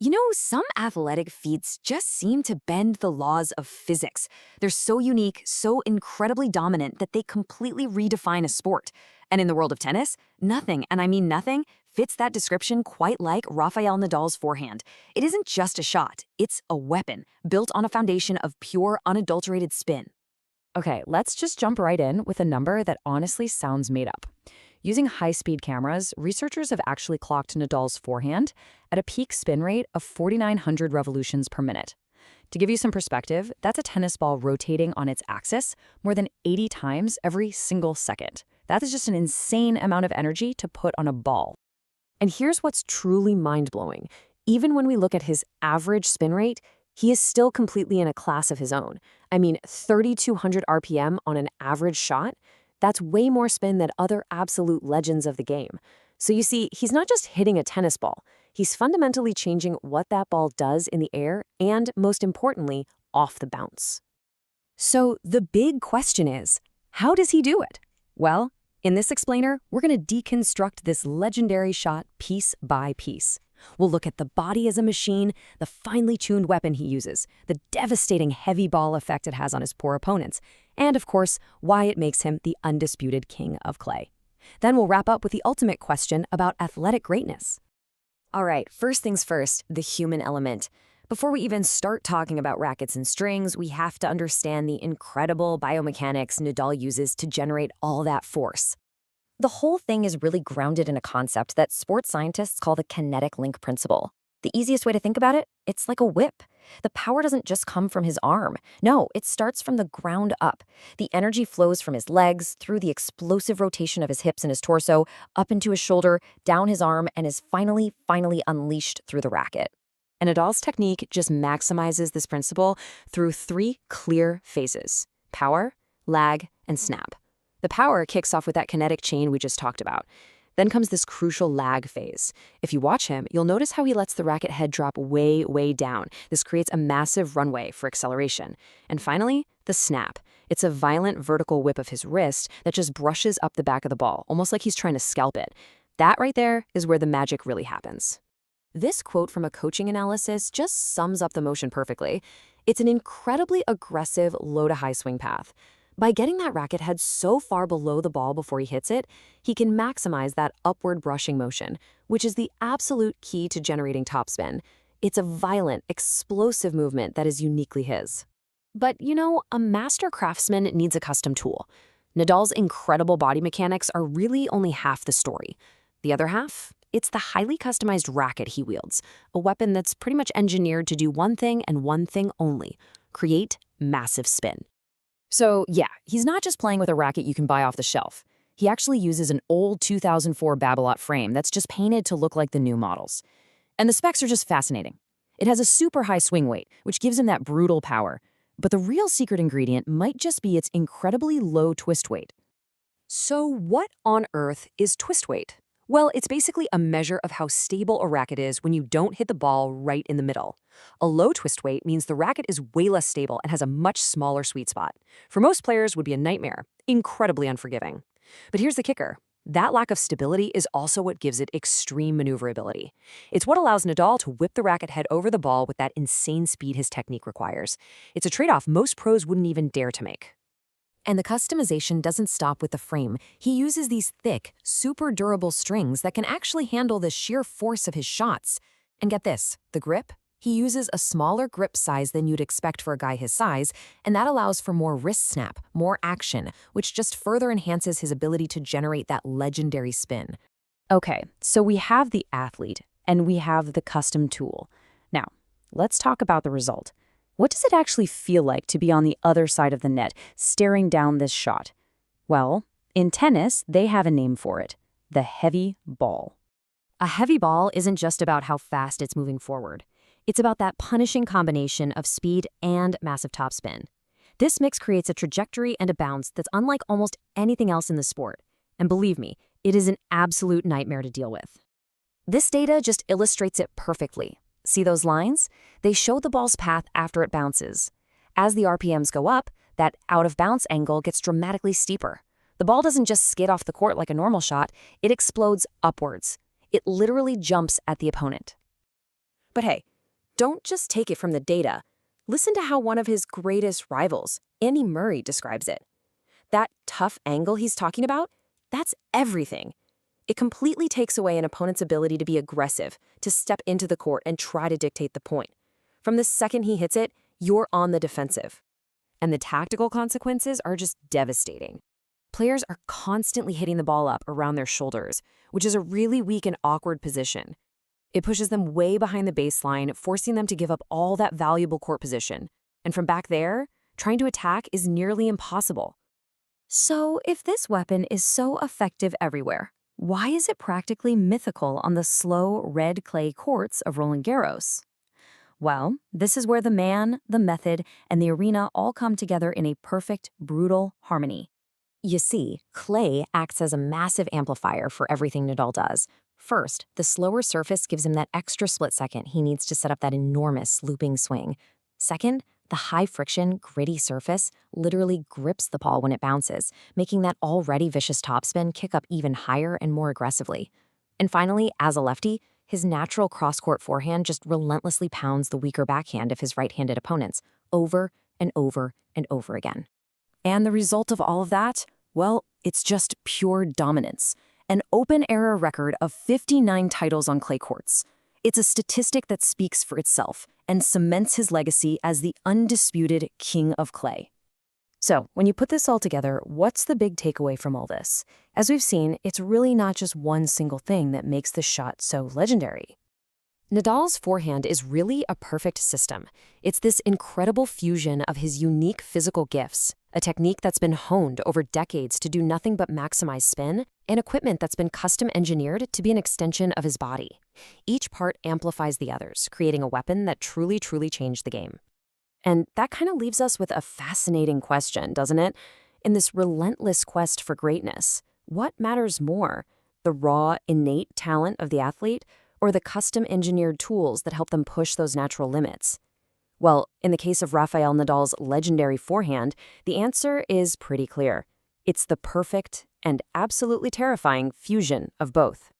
You know, some athletic feats just seem to bend the laws of physics. They're so unique, so incredibly dominant that they completely redefine a sport. And in the world of tennis, nothing, and I mean nothing, fits that description quite like Rafael Nadal's forehand. It isn't just a shot, it's a weapon built on a foundation of pure, unadulterated spin. Okay, let's just jump right in with a number that honestly sounds made up. Using high-speed cameras, researchers have actually clocked Nadal's forehand at a peak spin rate of 4,900 revolutions per minute. To give you some perspective, that's a tennis ball rotating on its axis more than 80 times every single second. That is just an insane amount of energy to put on a ball. And here's what's truly mind-blowing. Even when we look at his average spin rate, he is still completely in a class of his own. I mean, 3,200 RPM on an average shot? That's way more spin than other absolute legends of the game. So you see, he's not just hitting a tennis ball. He's fundamentally changing what that ball does in the air and, most importantly, off the bounce. So the big question is, how does he do it? Well, in this explainer, we're going to deconstruct this legendary shot piece by piece. We'll look at the body as a machine, the finely tuned weapon he uses, the devastating heavy ball effect it has on his poor opponents, and of course, why it makes him the undisputed king of clay. Then we'll wrap up with the ultimate question about athletic greatness. All right, first things first, the human element. Before we even start talking about rackets and strings, we have to understand the incredible biomechanics Nadal uses to generate all that force. The whole thing is really grounded in a concept that sports scientists call the kinetic link principle. The easiest way to think about it, it's like a whip. The power doesn't just come from his arm. No, it starts from the ground up. The energy flows from his legs, through the explosive rotation of his hips and his torso, up into his shoulder, down his arm, and is finally unleashed through the racket. And Nadal's technique just maximizes this principle through three clear phases: power, lag, and snap. The power kicks off with that kinetic chain we just talked about. Then comes this crucial lag phase. If you watch him, you'll notice how he lets the racket head drop way down. This creates a massive runway for acceleration. And finally, the snap. It's a violent vertical whip of his wrist that just brushes up the back of the ball, almost like he's trying to scalp it. That right there is where the magic really happens. This quote from a coaching analysis just sums up the motion perfectly. It's an incredibly aggressive low-to-high swing path. By getting that racket head so far below the ball before he hits it, he can maximize that upward brushing motion, which is the absolute key to generating topspin. It's a violent, explosive movement that is uniquely his. But, you know, a master craftsman needs a custom tool. Nadal's incredible body mechanics are really only half the story. The other half? It's the highly customized racket he wields, a weapon that's pretty much engineered to do one thing and one thing only: create massive spin. So yeah, he's not just playing with a racket you can buy off the shelf. He actually uses an old 2004 Babolat frame that's just painted to look like the new models. And the specs are just fascinating. It has a super high swing weight, which gives him that brutal power. But the real secret ingredient might just be its incredibly low twist weight. So what on earth is twist weight? Well, it's basically a measure of how stable a racket is when you don't hit the ball right in the middle. A low twist weight means the racket is way less stable and has a much smaller sweet spot. For most players, would be a nightmare, incredibly unforgiving. But here's the kicker. That lack of stability is also what gives it extreme maneuverability. It's what allows Nadal to whip the racket head over the ball with that insane speed his technique requires. It's a trade-off most pros wouldn't even dare to make. And the customization doesn't stop with the frame. He uses these thick, super durable strings that can actually handle the sheer force of his shots. And get this, the grip? He uses a smaller grip size than you'd expect for a guy his size, and that allows for more wrist snap, more action, which just further enhances his ability to generate that legendary spin. Okay, so we have the athlete, and we have the custom tool. Now, let's talk about the result. What does it actually feel like to be on the other side of the net, staring down this shot? Well, in tennis, they have a name for it: the heavy ball. A heavy ball isn't just about how fast it's moving forward. It's about that punishing combination of speed and massive topspin. This mix creates a trajectory and a bounce that's unlike almost anything else in the sport. And believe me, it is an absolute nightmare to deal with. This data just illustrates it perfectly. See those lines? They show the ball's path after it bounces. As the RPMs go up, that out-of-bounds angle gets dramatically steeper. The ball doesn't just skid off the court like a normal shot, it explodes upwards. It literally jumps at the opponent. But hey, don't just take it from the data. Listen to how one of his greatest rivals, Andy Murray, describes it. That tough angle he's talking about, that's everything. It completely takes away an opponent's ability to be aggressive, to step into the court and try to dictate the point. From the second he hits it, you're on the defensive. And the tactical consequences are just devastating. Players are constantly hitting the ball up around their shoulders, which is a really weak and awkward position. It pushes them way behind the baseline, forcing them to give up all that valuable court position. And from back there, trying to attack is nearly impossible. So, if this weapon is so effective everywhere, why is it practically mythical on the slow red clay courts of Roland Garros? Well, this is where the man, the method, and the arena all come together in a perfect, brutal harmony. You see, clay acts as a massive amplifier for everything Nadal does. First, the slower surface gives him that extra split second he needs to set up that enormous looping swing. Second, the high-friction, gritty surface literally grips the ball when it bounces, making that already vicious topspin kick up even higher and more aggressively. And finally, as a lefty, his natural cross-court forehand just relentlessly pounds the weaker backhand of his right-handed opponents, over and over and over again. And the result of all of that? Well, it's just pure dominance. An open-era record of 59 titles on clay courts. It's a statistic that speaks for itself and cements his legacy as the undisputed king of clay. So, when you put this all together, what's the big takeaway from all this? As we've seen, it's really not just one single thing that makes the shot so legendary. Nadal's forehand is really a perfect system. It's this incredible fusion of his unique physical gifts, a technique that's been honed over decades to do nothing but maximize spin, and equipment that's been custom engineered to be an extension of his body. Each part amplifies the others, creating a weapon that truly changed the game. And that kind of leaves us with a fascinating question, doesn't it? In this relentless quest for greatness, what matters more? The raw, innate talent of the athlete, or the custom-engineered tools that help them push those natural limits? Well, in the case of Rafael Nadal's legendary forehand, the answer is pretty clear. It's the perfect and absolutely terrifying fusion of both.